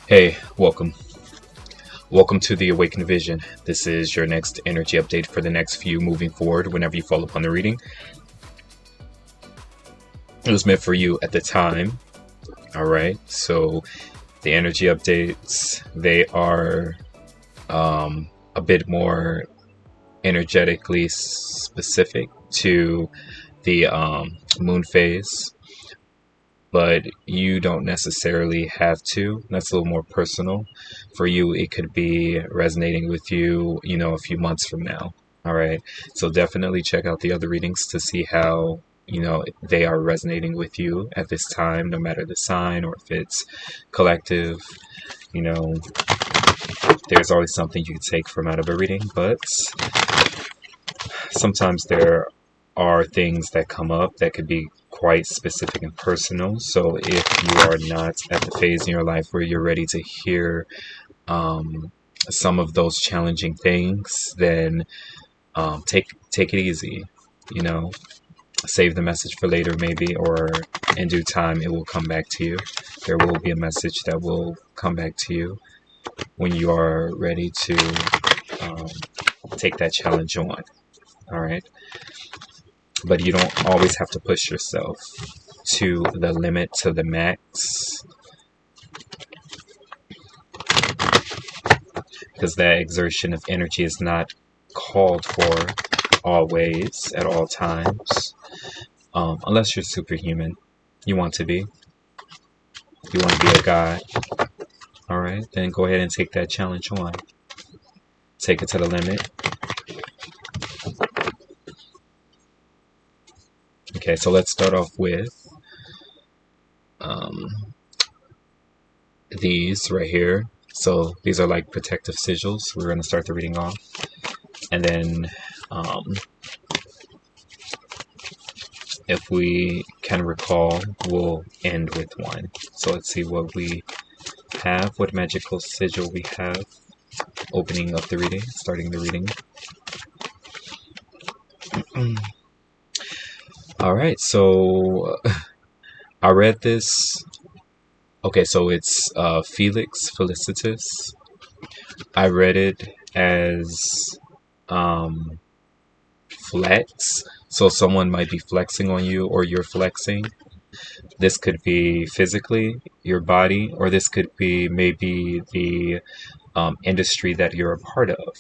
Hey, welcome. Welcome to the Awakened Vision. This is your next energy update for the next few moving forward whenever you fall upon the reading. It was meant for you at the time. Alright, so the energy updates, they are a bit more energetically specific to the moon phase, but you don't necessarily have to. That's a little more personal. For you, it could be resonating with you, a few months from now. All right. So definitely check out the other readings to see how, they are resonating with you at this time, no matter the sign or if it's collective. You know, there's always something you can take from out of a reading, but sometimes there are things that come up that could be quite specific and personal. So if you are not at the phase in your life where you're ready to hear some of those challenging things, then take it easy. You know, save the message for later, maybe, or in due time it will come back to you. There will be a message that will come back to you when you are ready to take that challenge on. All right. But you don't always have to push yourself to the limit, to the max, because that exertion of energy is not called for always, at all times, unless you're superhuman. You want to be. You want to be a god. All right, then go ahead and take that challenge on. Take it to the limit. Okay, so let's start off with these right here. So these are like protective sigils. We're going to start the reading off. And then if we can recall, we'll end with one. So let's see what we have, what magical sigil we have. Opening up the reading, starting the reading. Alright, so I read this. Okay, so it's Felix Felicitas. I read it as flex. So someone might be flexing on you, or you're flexing. This could be physically, your body, or this could be maybe the industry that you're a part of.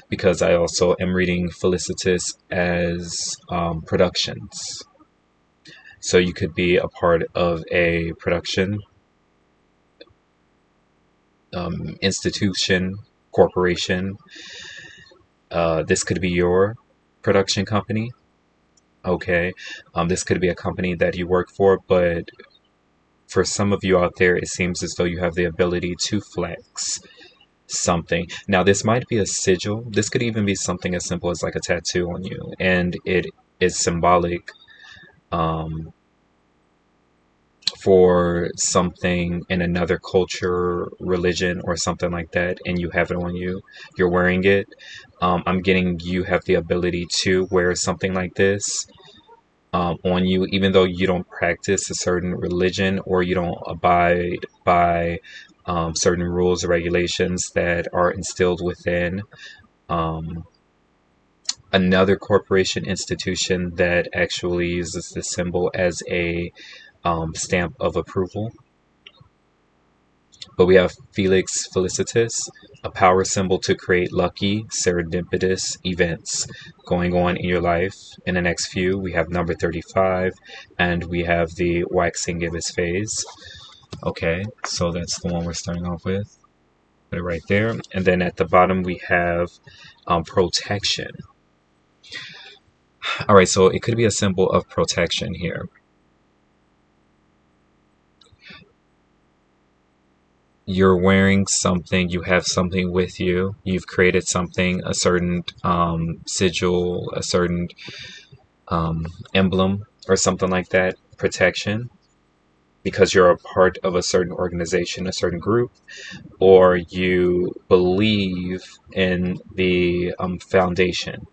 Because I also am reading Felicitas as productions. So you could be a part of a production institution, corporation. This could be your production company. Okay. This could be a company that you work for, but for some of you out there, it seems as though you have the ability to flex something. Now, this might be a sigil. This could even be something as simple as like a tattoo on you, and it is symbolic for something in another culture, religion, or something like that, and you have it on you. You're wearing it. I'm getting you have the ability to wear something like this on you, even though you don't practice a certain religion or you don't abide by certain rules or regulations that are instilled within another corporation institution that actually uses the symbol as a stamp of approval. But we have Felix Felicitas, a power symbol to create lucky, serendipitous events going on in your life. In the next few, we have number 35, and we have the waxing gibbous phase. Okay, so that's the one we're starting off with. Put it right there. And then at the bottom, we have protection. All right, so it could be a symbol of protection here. You're wearing something, you have something with you, you've created something, a certain sigil, a certain emblem, or something like that, protection, because you're a part of a certain organization, a certain group, or you believe in the foundation.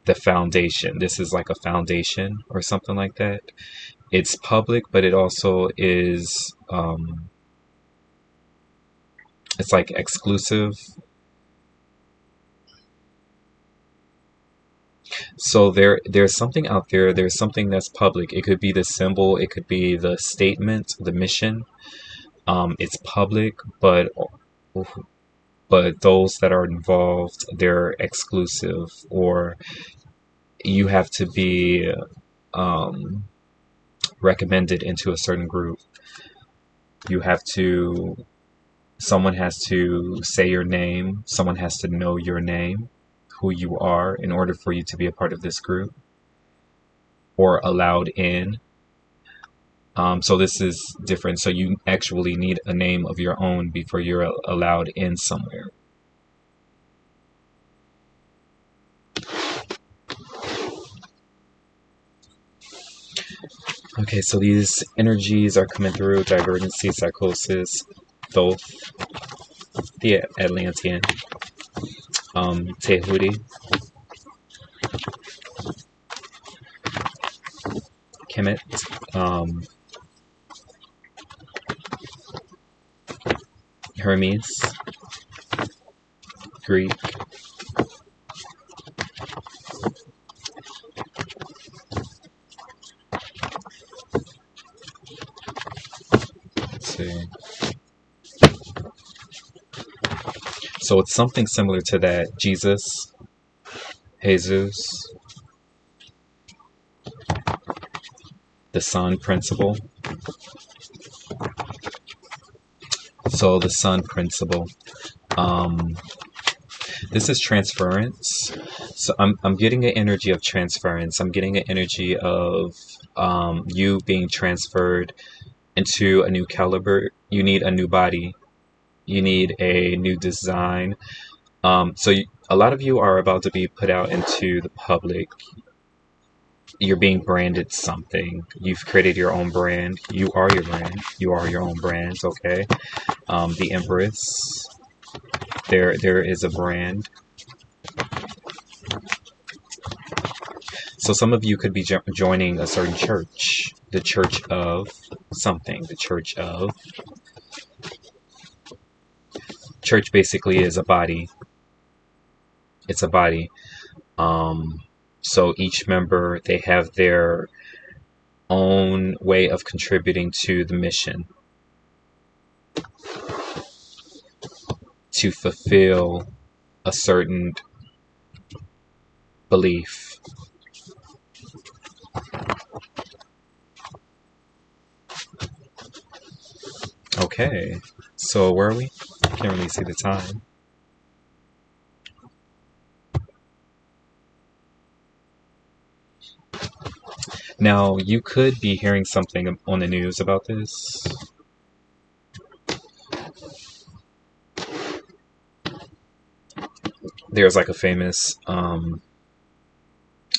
The foundation. This is like a foundation or something like that. it's public, but it also is, it's like exclusive. So there's something out there, there's something that's public. It could be the symbol, it could be the statement, the mission. It's public, but those that are involved, they're exclusive, or you have to be um, recommended into a certain group. You have to, someone has to say your name, someone has to know your name, who you are, in order for you to be a part of this group or allowed in. So this is different. So you actually need a name of your own before you're allowed in somewhere. Okay, so these energies are coming through: divergency, psychosis, Thoth, the Atlantean, Tehuti, Kemet, Hermes, Greek, let's see. So it's something similar to that. Jesus, the sun principle. So the sun principle. This is transference. So I'm getting an energy of transference. I'm getting an energy of you being transferred into a new caliber. You need a new body. You need a new design. A lot of you are about to be put out into the public. You're being branded something. You've created your own brand. You are your brand. You are your own brand. Okay. The Empress. There is a brand. So some of you could be joining a certain church. The church of something. The church of. Church basically is a body. It's a body. So each member, they have their own way of contributing to the mission, to fulfill a certain belief. Okay, so where are we? Can't really see the time. Now, you could be hearing something on the news about this. There's like a famous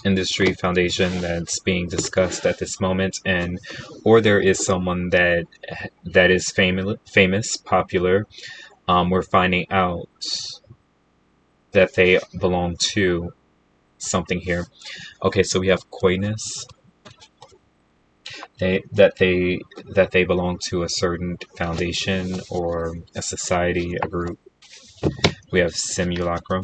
industry foundation that's being discussed at this moment, and or there is someone that is famous, popular. We're finding out that they belong to something here. Okay, so we have coyness. That they belong to a certain foundation or a society, a group. We have simulacrum.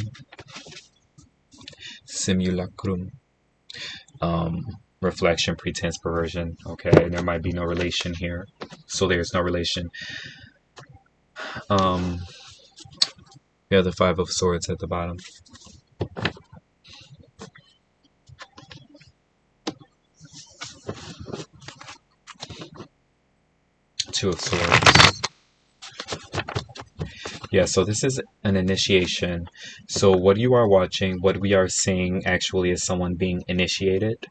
Reflection, pretense, perversion. Okay, there might be no relation here, so there's no relation. We have the Five of Swords at the bottom. Two of Swords. Yeah, so this is an initiation. So what you are watching, what we are seeing actually is someone being initiated.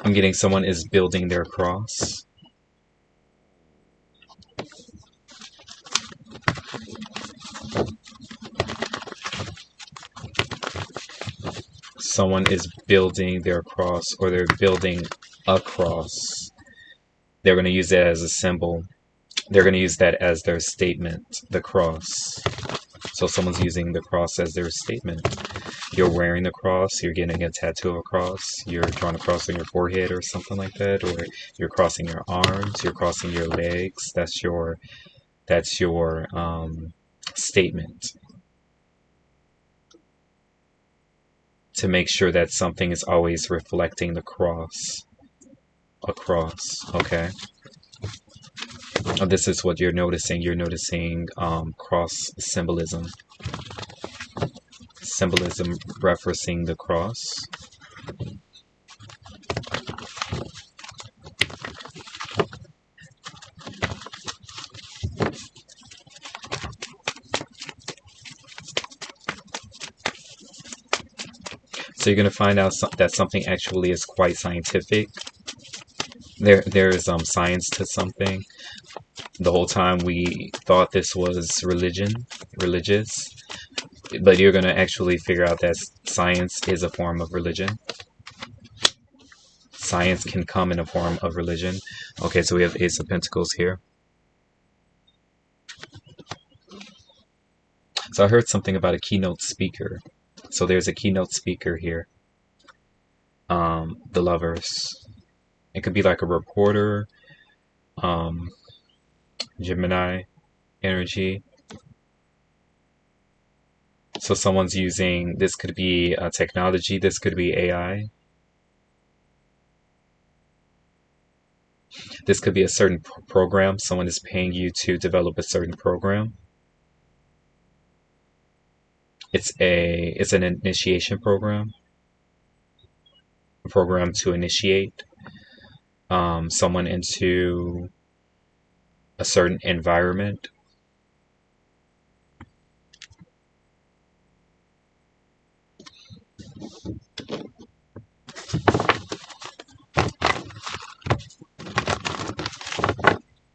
I'm getting someone is building their cross. Someone is building their cross, or they're building a cross. They're going to use it as a symbol they're going to use that as their statement, the cross. So someone's using the cross as their statement. You're wearing the cross, you're getting a tattoo of a cross, you're drawing a cross on your forehead or something like that, or you're crossing your arms, you're crossing your legs. That's your statement, to make sure that something is always reflecting the cross. A cross, okay? This is what you're noticing. You're noticing cross symbolism. Symbolism referencing the cross. So you're going to find out that something actually is quite scientific. There's science to something. The whole time we thought this was religious, but you're going to actually figure out that science is a form of religion. Science can come in a form of religion. Okay, so we have Ace of Pentacles here. So I heard something about a keynote speaker. So there's a keynote speaker here. The Lovers. It could be like a reporter, Gemini energy. So someone's using, this could be technology, this could be AI. This could be a certain program. Someone is paying you to develop a certain program. It's an initiation program. A program to initiate someone into a certain environment.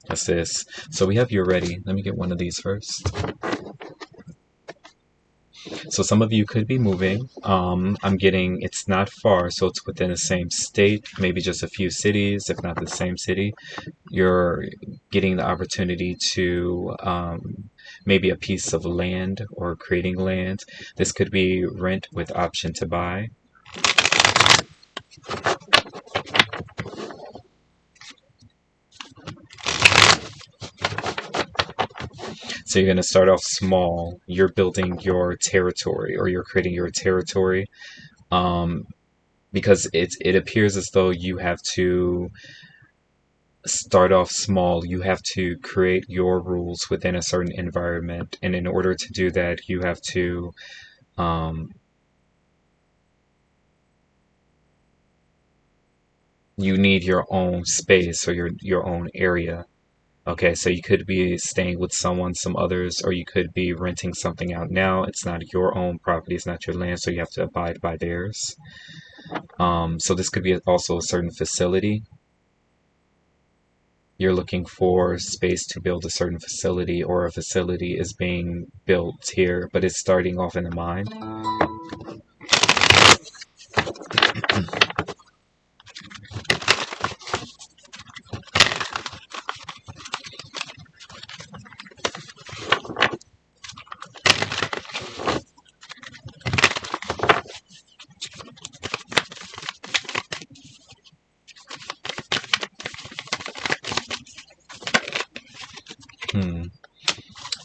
That's this. So we have you ready. Let me get one of these first. So some of you could be moving. I'm getting, it's not far, so it's within the same state, maybe just a few cities, if not the same city. You're getting the opportunity to maybe a piece of land or creating land. This could be rent with option to buy. So you're going to start off small. You're building your territory, or you're creating your territory, because it appears as though you have to start off small. You have to create your rules within a certain environment, and in order to do that, you have to you need your own space, or your own area. Okay, so you could be staying with someone, some others, or you could be renting something out now. It's not your own property, it's not your land, so you have to abide by theirs. So this could be also a certain facility. You're looking for space to build a certain facility, or a facility is being built here, but it's starting off in the mind.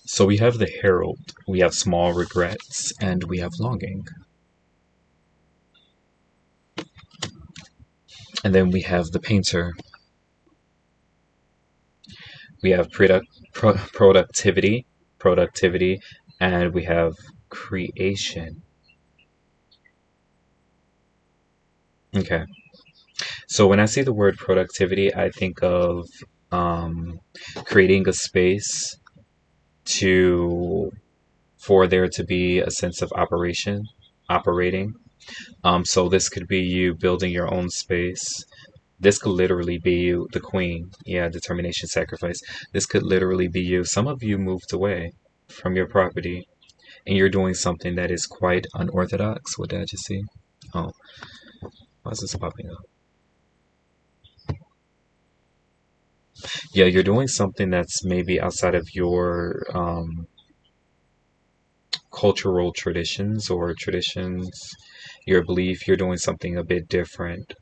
So we have the Herald, we have small regrets, and we have longing. And then we have the Painter. We have productivity, and we have creation. Okay. So when I see the word productivity, I think of creating a space for there to be a sense of operating. So this could be you building your own space. This could literally be you, the queen. Yeah, determination, sacrifice. This could literally be you. Some of you moved away from your property, and you're doing something that is quite unorthodox. What did I just see? Oh, why is this popping up? Yeah, you're doing something that's maybe outside of your cultural traditions or traditions, your belief. You're doing something a bit different.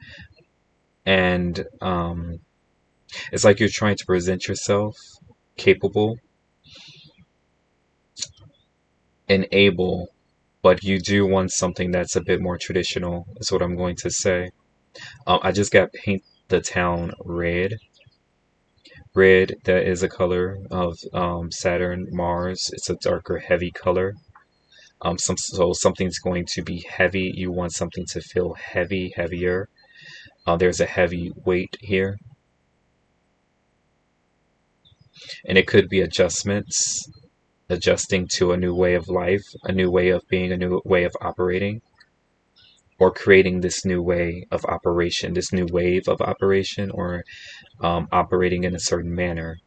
And it's like you're trying to present yourself capable and able, but you do want something that's a bit more traditional, is what I'm going to say. I just got paint the town red. Red, that is a color of Saturn, Mars. It's a darker, heavy color. So something's going to be heavy. You want something to feel heavy, heavier. There's a heavy weight here, and it could be adjustments, adjusting to a new way of life, a new way of being, a new way of operating, or creating this new way of operation, this new wave of operation, or operating in a certain manner.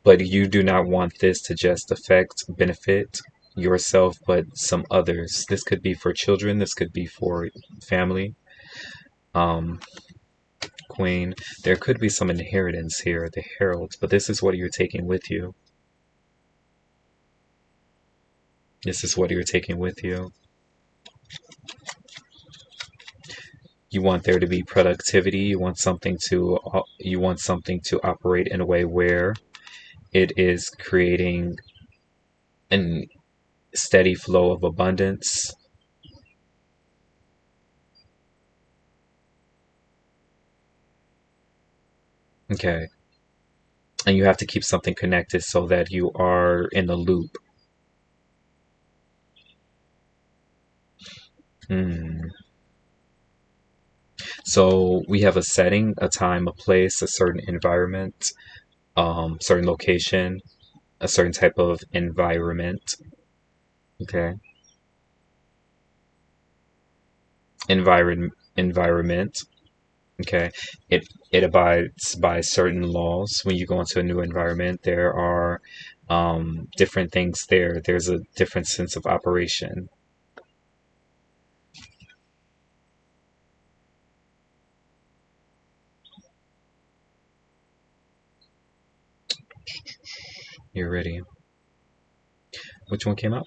But you do not want this to just affect, benefit yourself, but some others. This could be for children, this could be for family. Um, Queen, there could be some inheritance here, the heralds, but this is what you're taking with you. This is what you're taking with you. You want there to be productivity. You want something to operate in a way where it is creating a steady flow of abundance. Okay. And you have to keep something connected so that you are in the loop. Hmm. So we have a setting, a time, a place, a certain environment, certain location, a certain type of environment. Okay. Environment. Okay. It abides by certain laws. When you go into a new environment, there are different things there. There's a different sense of operation. You're ready. Which one came out?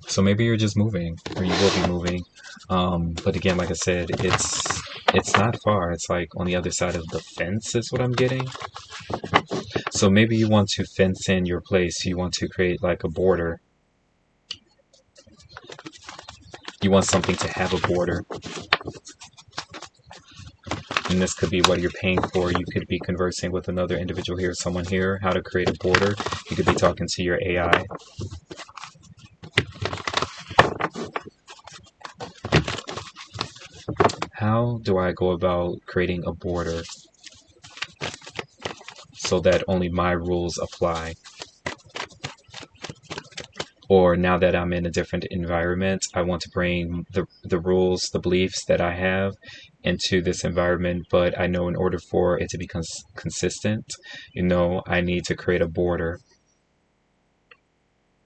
So maybe you're just moving, or you will be moving. But again, like I said, it's not far. It's like on the other side of the fence is what I'm getting. So maybe you want to fence in your place. You want to create like a border. You want something to have a border. And this could be what you're paying for. You could be conversing with another individual here, someone here, how to create a border. You could be talking to your AI. How do I go about creating a border so that only my rules apply? Or now that I'm in a different environment, I want to bring the rules, the beliefs that I have into this environment, but I know in order for it to be consistent, I need to create a border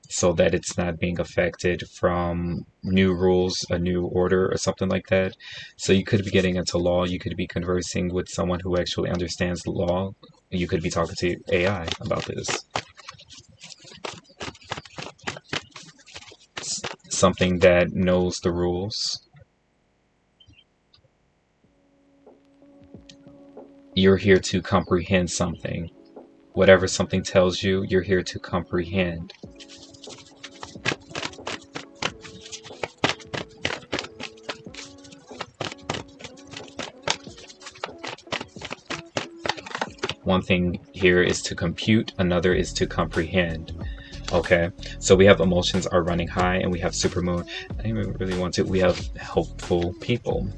so that it's not being affected from new rules, a new order, or something like that. So you could be getting into law, you could be conversing with someone who actually understands the law, you could be talking to AI about this. Something that knows the rules. You're here to comprehend something. Whatever something tells you, you're here to comprehend. One thing here is to compute, another is to comprehend. Okay, so we have emotions are running high and we have supermoon. I don't even really want to. We have helpful people.